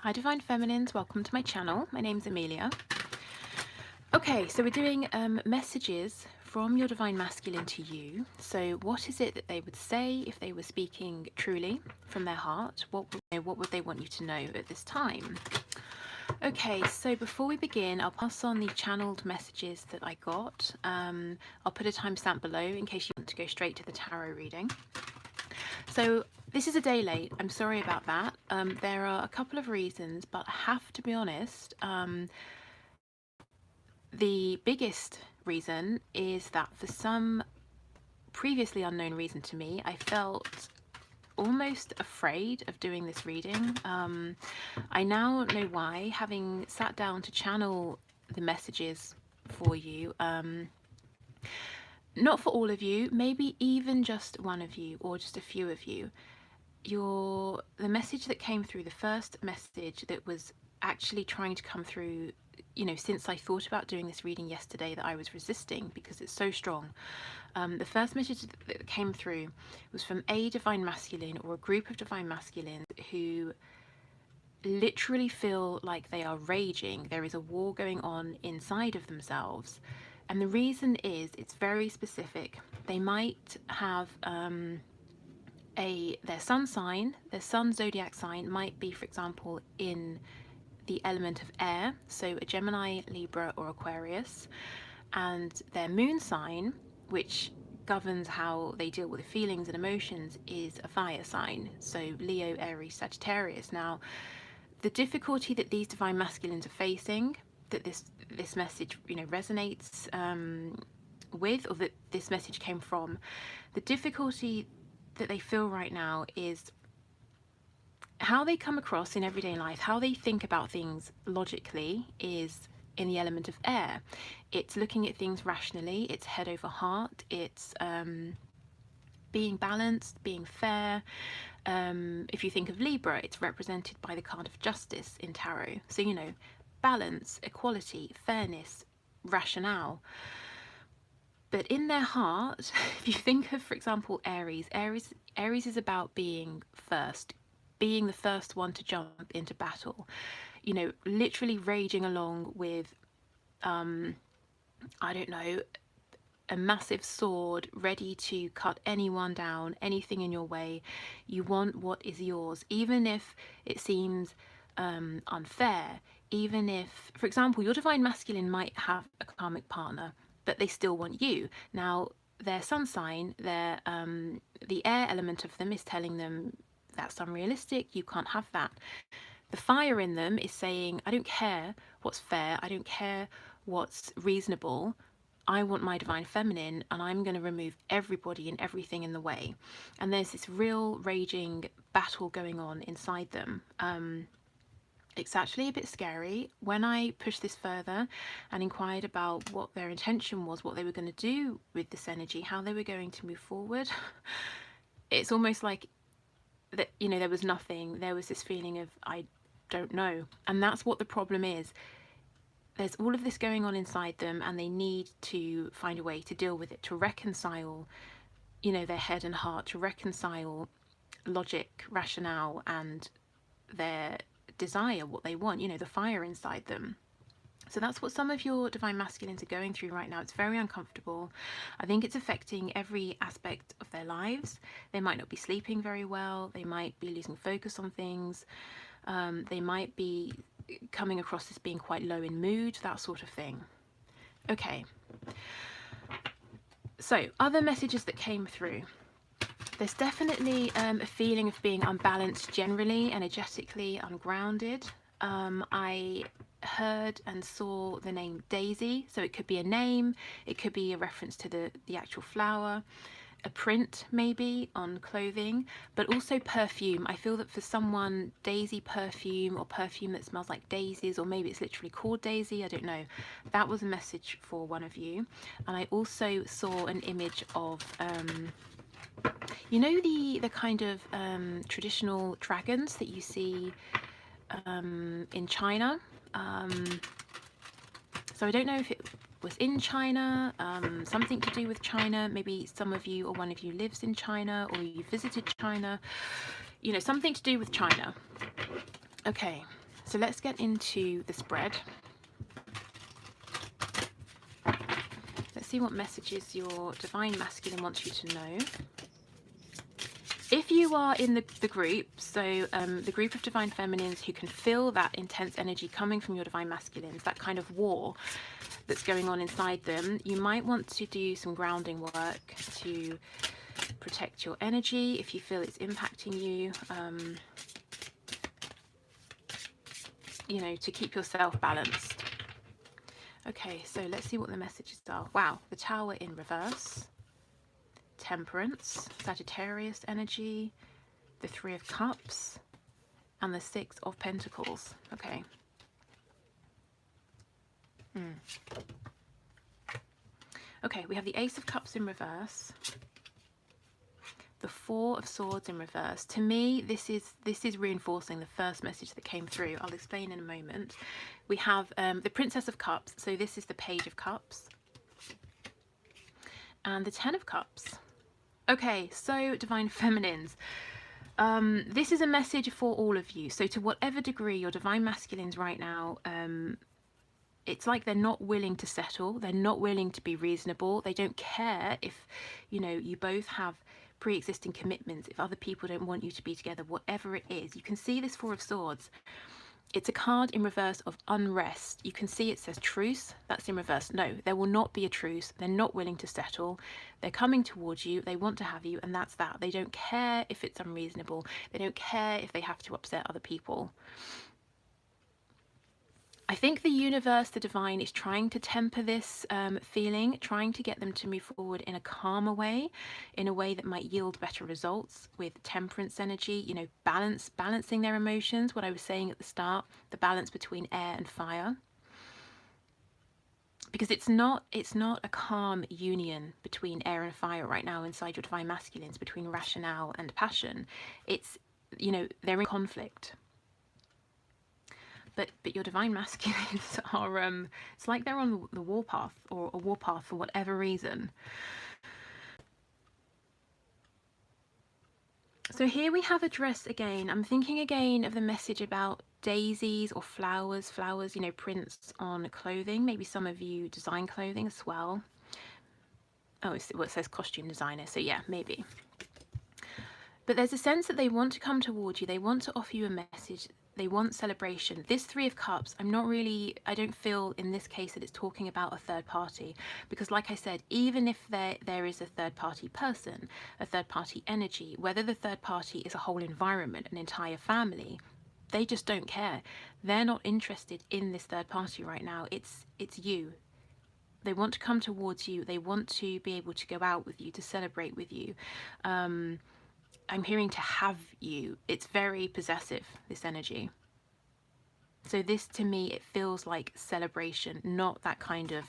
Hi Divine Feminines, welcome to my channel. My name's Amelia. Okay, so we're doing messages from your Divine Masculine to you. So what is it that they would say if they were speaking truly from their heart? What would they want you to know at this time? Okay, so before we begin, I'll pass on the channeled messages that I got. I'll put a timestamp below in case you want to go straight to the tarot reading. So this is a day late. I'm sorry about that. There are a couple of reasons, but I have to be honest. The biggest reason is that for some previously unknown reason to me, I felt almost afraid of doing this reading. I now know why, having sat down to channel the messages for you. Not for all of you, maybe even just one of you or just a few of you. The message that came through, the first message that was actually trying to come through, since I thought about doing this reading yesterday, that I was resisting because it's so strong. The first message that came through was from a Divine Masculine or a group of Divine Masculines who literally feel like they are raging. There is a war going on inside of themselves. And the reason is, it's very specific. They might have their sun sign, their sun zodiac sign might be, for example, in the element of air, so a Gemini, Libra, or Aquarius, and their moon sign, which governs how they deal with feelings and emotions, is a fire sign, so Leo, Aries, Sagittarius. Now, the difficulty that these Divine Masculines are facing, that this message resonates with, or that this message came from, the difficulty that they feel right now is how they come across in everyday life, how they think about things logically is in the element of air. It's looking at things rationally, it's head over heart, it's being balanced, being fair. If you think of Libra, it's represented by the card of justice in tarot. So, balance, equality, fairness, rationale. But in their heart, if you think of, for example, Aries is about being first, being the first one to jump into battle, literally raging along with, I don't know, a massive sword ready to cut anyone down, anything in your way. You want what is yours, even if it seems unfair, even if, for example, your Divine Masculine might have a karmic partner, but they still want you. Now, their sun sign, the air element of them is telling them that's unrealistic, you can't have that. The fire in them is saying, I don't care what's fair, I don't care what's reasonable, I want my Divine Feminine, and I'm going to remove everybody and everything in the way. And there's this real raging battle going on inside them. It's actually a bit scary. When I pushed this further and inquired about what their intention was, what they were going to do with this energy, how they were going to move forward, it's almost like that, there was nothing. There was this feeling of, I don't know. And that's what the problem is. There's all of this going on inside them, and they need to find a way to deal with it, to reconcile, their head and heart, to reconcile logic, rationale, and their desire, what they want, the fire inside them. So that's what some of your Divine Masculines are going through right now. It's very uncomfortable. I think it's affecting every aspect of their lives. They might not be sleeping very well. They might be losing focus on things. They might be coming across as being quite low in mood, that sort of thing. Okay. So, other messages that came through. There's definitely a feeling of being unbalanced generally, energetically ungrounded. I heard and saw the name Daisy, so it could be a name, it could be a reference to the actual flower, a print maybe on clothing, but also perfume. I feel that for someone, Daisy perfume, or perfume that smells like daisies, or maybe it's literally called Daisy, I don't know. That was a message for one of you. And I also saw an image of the kind of traditional dragons that you see in China. So I don't know if it was in China, something to do with China. Maybe some of you or one of you lives in China, or you visited China. Something to do with China. Okay. So let's get into the spread. Let's see what messages your Divine Masculine wants you to know. If you are in the group, so the group of Divine Feminines who can feel that intense energy coming from your Divine Masculines, that kind of war that's going on inside them, you might want to do some grounding work to protect your energy if you feel it's impacting you, you know, to keep yourself balanced. Okay, so let's see what the messages are. Wow, the Tower in reverse. Temperance, Sagittarius energy, the Three of Cups, and the Six of Pentacles. Okay. Okay, we have the Ace of Cups in reverse, the Four of Swords in reverse. To me, this is reinforcing the first message that came through. I'll explain in a moment. We have the Princess of Cups, so this is the Page of Cups, and the Ten of Cups. Okay, so Divine Feminines, this is a message for all of you. So to whatever degree your Divine Masculines right now, it's like they're not willing to settle. They're not willing to be reasonable. They don't care if, you know, you both have pre-existing commitments, if other people don't want you to be together, whatever it is. You can see this Four of Swords. It's a card in reverse of unrest. You can see it says truce. That's in reverse. No, there will not be a truce. They're not willing to settle. They're coming towards you. They want to have you, and that's that. They don't care if it's unreasonable. They don't care if they have to upset other people. I think the universe, the divine, is trying to temper this feeling, trying to get them to move forward in a calmer way, in a way that might yield better results with temperance energy, you know, balancing their emotions, what I was saying at the start, the balance between air and fire. Because it's not a calm union between air and fire right now inside your Divine Masculines, between rationale and passion. It's, you know, they're in conflict. But your Divine Masculines are, it's like they're on the warpath, or a warpath for whatever reason. So here we have a dress again. I'm thinking again of the message about daisies or flowers, you know, prints on clothing. Maybe some of you design clothing as well. Oh, it says costume designer, so yeah, maybe. But there's a sense that they want to come towards you. They want to offer you a message. They want celebration. This Three of Cups, I don't feel in this case that it's talking about a third party, because like I said, even if there is a third party person, a third party energy, whether the third party is a whole environment, an entire family, they just don't care. They're not interested in this third party right now. It's you. They want to come towards you. They want to be able to go out with you, to celebrate with you. I'm hearing to have you. It's very possessive, this energy. So this, to me, it feels like celebration, not that kind of,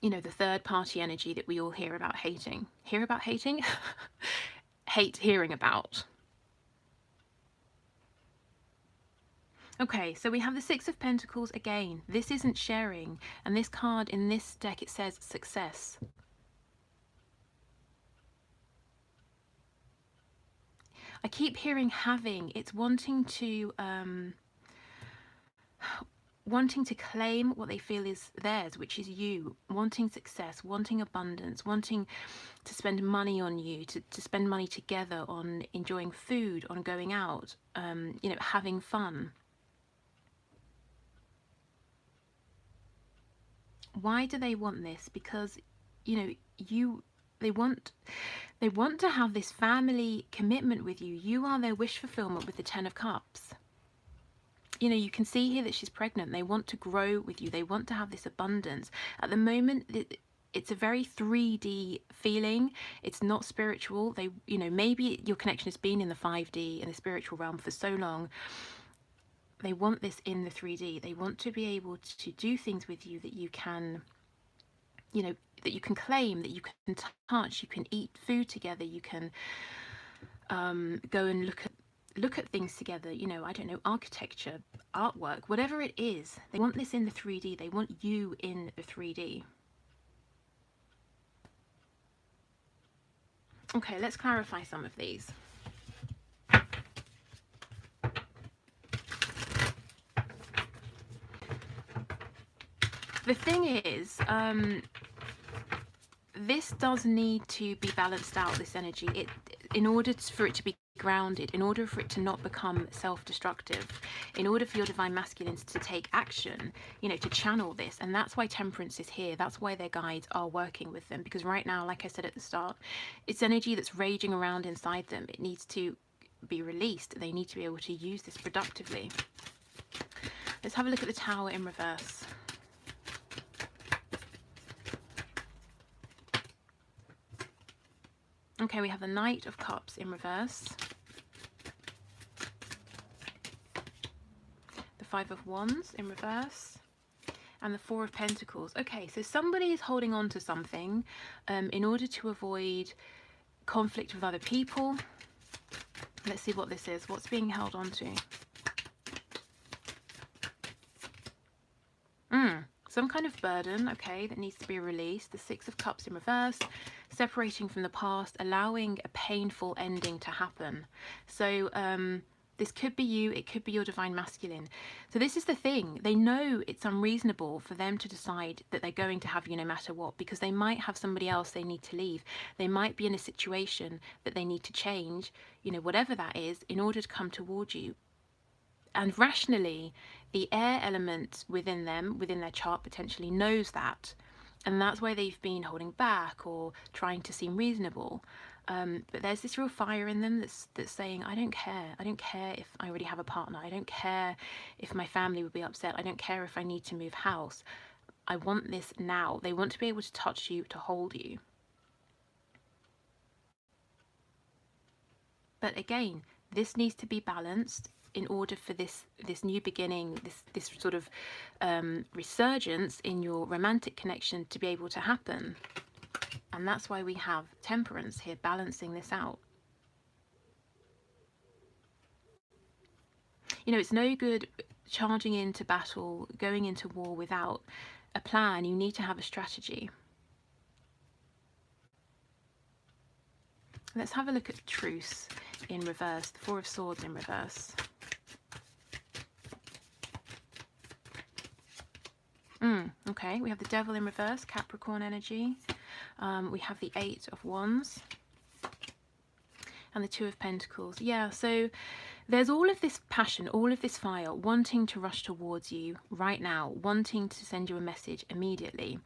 you know, the third party energy that we all hear about hating. Hear about hating? Hate hearing about. Okay, so we have the Six of Pentacles again. This isn't sharing. And this card in this deck, it says success. I keep hearing having. It's wanting to claim what they feel is theirs, which is you, wanting success, wanting abundance, wanting to spend money on you, to spend money together on enjoying food, on going out, you know, having fun. Why do they want this? Because, you know, they want to have this family commitment with you. You are their wish fulfillment with the Ten of Cups. You know, you can see here that she's pregnant. They want to grow with you. They want to have this abundance. At the moment, it's a very 3D feeling. It's not spiritual. They, you know, maybe your connection has been in the 5D and the spiritual realm for so long. They want this in the 3D. They want to be able to do things with you that you can, you know, that you can claim, that you can touch, you can eat food together, you can go and look at things together, you know, I don't know, architecture, artwork, whatever it is. They want this in the 3D. They want you in the 3D. Okay, let's clarify some of these. The thing is, this does need to be balanced out, this energy. In order for it to be grounded, in order for it to not become self-destructive, in order for your divine masculines to take action, you know, to channel this. And that's why temperance is here. That's why their guides are working with them, because right now, like I said at the start, it's energy that's raging around inside them. It needs to be released. They need to be able to use this productively. Let's have a look at the Tower in reverse. Okay, we have the Knight of Cups in reverse, the Five of Wands in reverse, and the Four of Pentacles. Okay, so somebody is holding on to something in order to avoid conflict with other people. Let's see what this is. What's being held on to? Some kind of burden, okay, that needs to be released. The Six of Cups in reverse, separating from the past, allowing a painful ending to happen. So this could be you, it could be your divine masculine. So this is the thing. They know it's unreasonable for them to decide that they're going to have you no matter what, because they might have somebody else they need to leave. They might be in a situation that they need to change, you know, whatever that is, in order to come towards you. And rationally, the air element within them, within their chart, potentially knows that. And that's why they've been holding back or trying to seem reasonable. But there's this real fire in them that's saying, I don't care. I don't care if I already have a partner. I don't care if my family would be upset. I don't care if I need to move house. I want this now. They want to be able to touch you, to hold you. But again, this needs to be balanced in order for this new beginning, this sort of resurgence in your romantic connection to be able to happen. And that's why we have temperance here, balancing this out. You know, it's no good charging into battle, going into war without a plan. You need to have a strategy. Let's have a look at truce in reverse, the Four of Swords in reverse. Okay, we have the Devil in reverse, Capricorn energy. We have the Eight of Wands and the Two of Pentacles. Yeah, so there's all of this passion, all of this fire, wanting to rush towards you right now, wanting to send you a message immediately.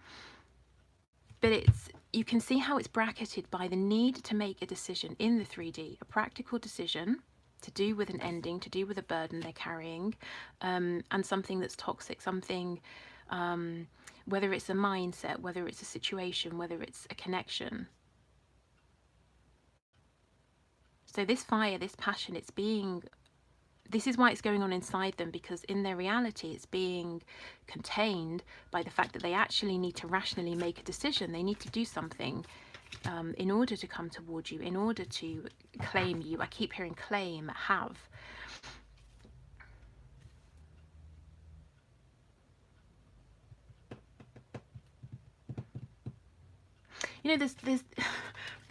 But you can see how it's bracketed by the need to make a decision in the 3D, a practical decision to do with an ending, to do with a burden they're carrying, and something that's toxic, something, whether it's a mindset, whether it's a situation, whether it's a connection. So this fire, this passion, this is why it's going on inside them, because in their reality it's being contained by the fact that they actually need to rationally make a decision. They need to do something in order to come towards you, in order to claim you. I keep hearing claim, have. You know,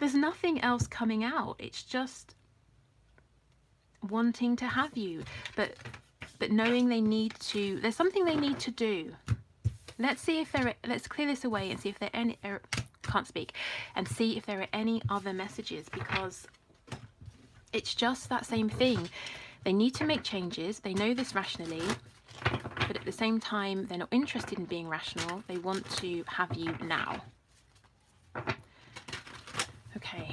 there's nothing else coming out. It's just wanting to have you, but knowing they need to, there's something they need to do. Let's see if let's clear this away and see if there are any, can't speak, and see if there are any other messages, because it's just that same thing. They need to make changes. They know this rationally, but at the same time, they're not interested in being rational. They want to have you now. Okay.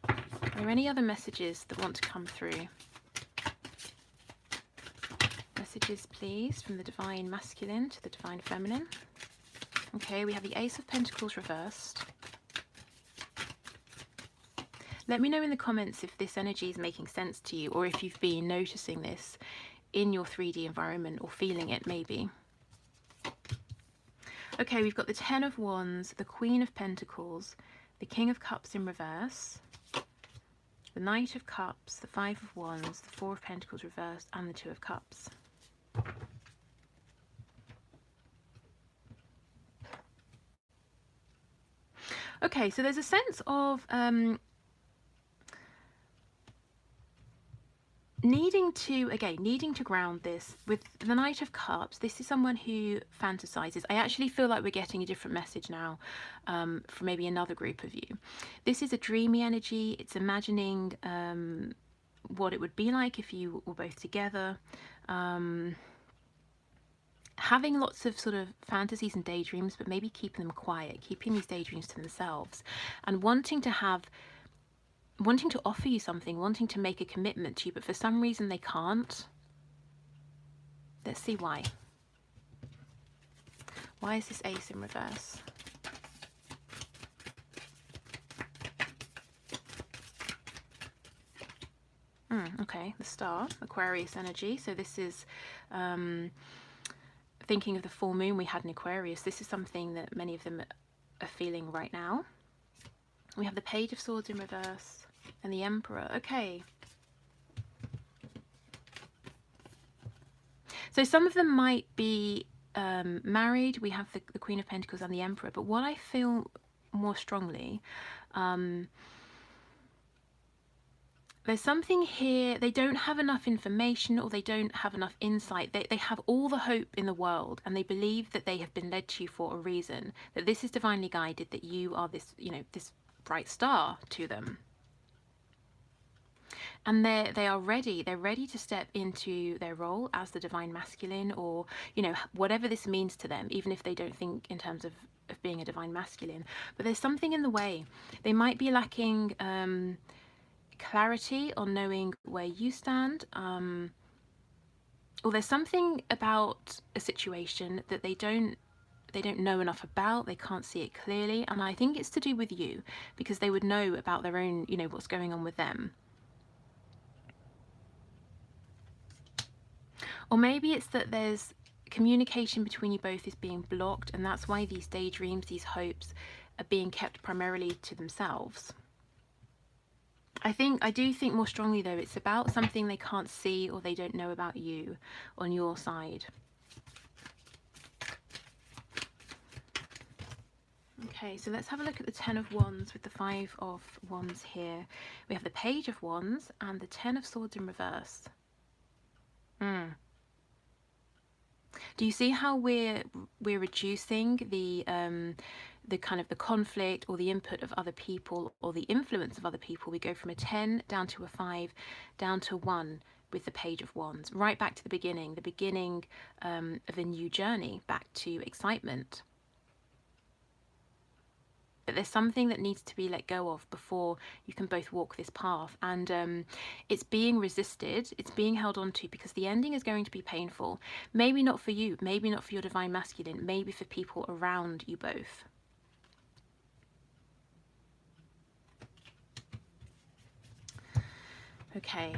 Are there any other messages that want to come through? Messages, please, from the divine masculine to the divine feminine. Okay, we have the Ace of Pentacles reversed. Let me know in the comments if this energy is making sense to you, or if you've been noticing this in your 3D environment or feeling it maybe. Okay, we've got the Ten of Wands, the Queen of Pentacles, the King of Cups in reverse, the Knight of Cups, the Five of Wands, the Four of Pentacles reversed, and the Two of Cups. Okay, so there's a sense of needing to ground this with the Knight of Cups. This is someone who fantasizes. I actually feel like we're getting a different message now from maybe another group of you. This is a dreamy energy. It's imagining what it would be like if you were both together. Having lots of sort of fantasies and daydreams, but maybe keeping them quiet, keeping these daydreams to themselves, and wanting to offer you something, wanting to make a commitment to you, but for some reason they can't. Let's see why. Why is this Ace in reverse? Okay, the Star, Aquarius energy. So this is thinking of the full moon we had in Aquarius. This is something that many of them are feeling right now. We have the Page of Swords in reverse and the Emperor. Okay. So some of them might be married. We have the Queen of Pentacles and the Emperor. But what I feel more strongly, there's something here. They don't have enough information, or they don't have enough insight. They have all the hope in the world, and they believe that they have been led to you for a reason, that this is divinely guided, that you are this, this bright star to them. And they are ready. They're ready to step into their role as the divine masculine, or, whatever this means to them, even if they don't think in terms of being a divine masculine. But there's something in the way. They might be lacking clarity on knowing where you stand, or there's something about a situation that they don't know enough about. They can't see it clearly, and I think it's to do with you, because they would know about their own, what's going on with them. Or maybe it's that there's communication between you both is being blocked, and that's why these daydreams, these hopes, are being kept primarily to themselves. I do think more strongly, though, it's about something they can't see or they don't know about you on your side. Okay, so let's have a look at the Ten of Wands with the Five of Wands here. We have the Page of Wands and the Ten of Swords in reverse. Do you see how we're reducing the kind of the conflict or the input of other people or the influence of other people? We go from a 10 down to a 5, down to 1 with the Page of Wands, right back to the beginning of a new journey, back to excitement. But there's something that needs to be let go of before you can both walk this path, and it's being resisted, it's being held on to, because the ending is going to be painful. Maybe not for you, maybe not for your divine masculine, maybe for people around you both. Okay.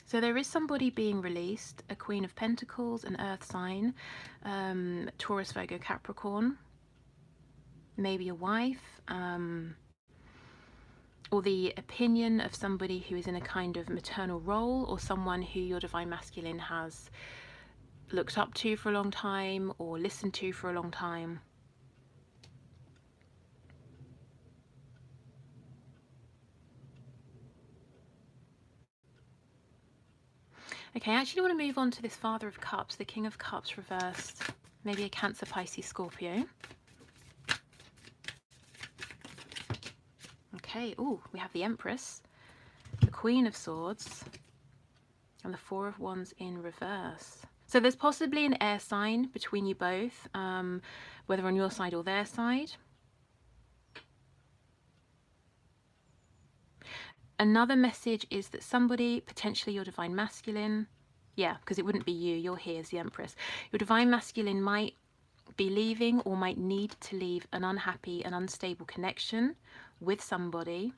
So there is somebody being released, a Queen of Pentacles, an earth sign, Taurus, Virgo, Capricorn, maybe a wife, or the opinion of somebody who is in a kind of maternal role, or someone who your divine masculine has looked up to for a long time or listened to for a long time. Okay, I actually want to move on to this Father of Cups, the King of Cups reversed. Maybe a Cancer, Pisces, Scorpio. Okay, oh, we have the Empress, the Queen of Swords, and the Four of Wands in reverse. So there's possibly an air sign between you both, whether on your side or their side. Another message is that somebody, potentially your divine masculine, yeah, because it wouldn't be you, you're here as the Empress. Your divine masculine might be leaving or might need to leave an unhappy and unstable connection with somebody.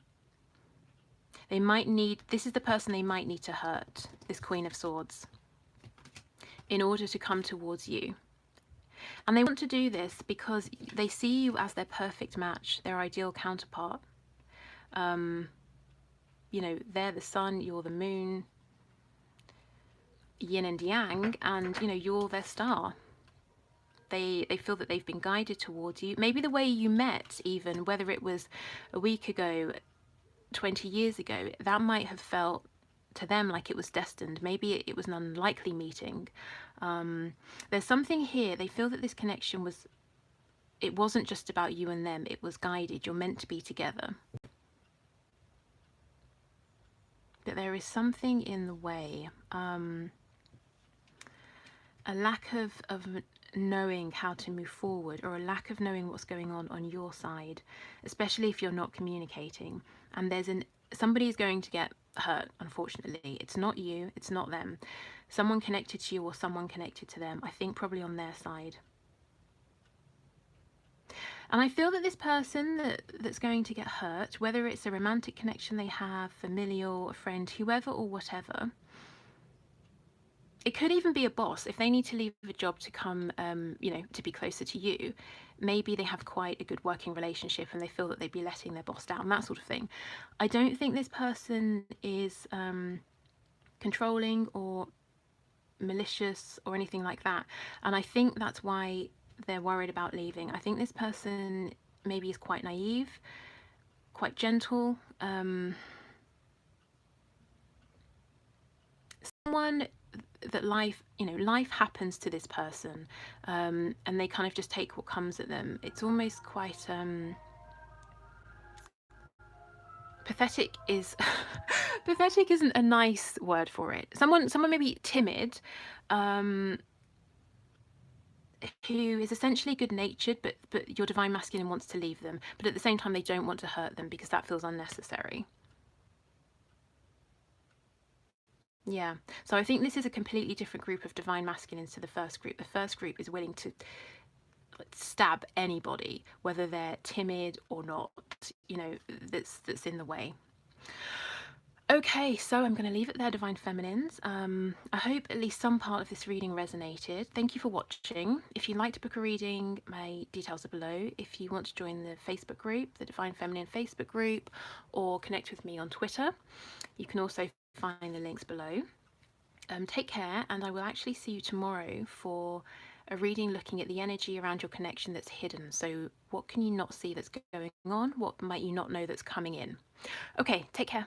They might need, this is the person they might need to hurt, this Queen of Swords, in order to come towards you. And they want to do this because they see you as their perfect match, their ideal counterpart. They're the sun, you're the moon, yin and yang, and you're their star. They feel that they've been guided towards you. Maybe the way you met, even whether it was a week ago, 20 years ago, that might have felt to them like it was destined. Maybe it was an unlikely meeting. There's something here. They feel that this connection was, it wasn't just about you and them, it was guided. You're meant to be together. But there is something in the way, a lack of knowing how to move forward, or a lack of knowing what's going on your side, especially if you're not communicating. And somebody's going to get hurt, unfortunately. It's not you, it's not them. Someone connected to you or someone connected to them, I think probably on their side. And I feel that this person that's going to get hurt, whether it's a romantic connection they have, familial, a friend, whoever or whatever, it could even be a boss. If they need to leave a job to come, to be closer to you, maybe they have quite a good working relationship and they feel that they'd be letting their boss down, that sort of thing. I don't think this person is controlling or malicious or anything like that. And I think that's why they're worried about leaving. I think this person maybe is quite naive, quite gentle. Someone that life happens to this person, and they kind of just take what comes at them. It's almost quite pathetic is pathetic isn't a nice word for it. Someone maybe timid, who is essentially good-natured, but your divine masculine wants to leave them, but at the same time they don't want to hurt them because that feels unnecessary. Yeah, so I think this is a completely different group of divine masculines to the first group. The first group is willing to stab anybody, whether they're timid or not, that's in the way. Okay, so I'm going to leave it there, Divine Feminines. I hope at least some part of this reading resonated. Thank you for watching. If you'd like to book a reading, my details are below. If you want to join the Facebook group, the Divine Feminine Facebook group, or connect with me on Twitter, you can also find the links below. Take care, and I will actually see you tomorrow for a reading looking at the energy around your connection that's hidden. So what can you not see that's going on? What might you not know that's coming in? Okay, take care.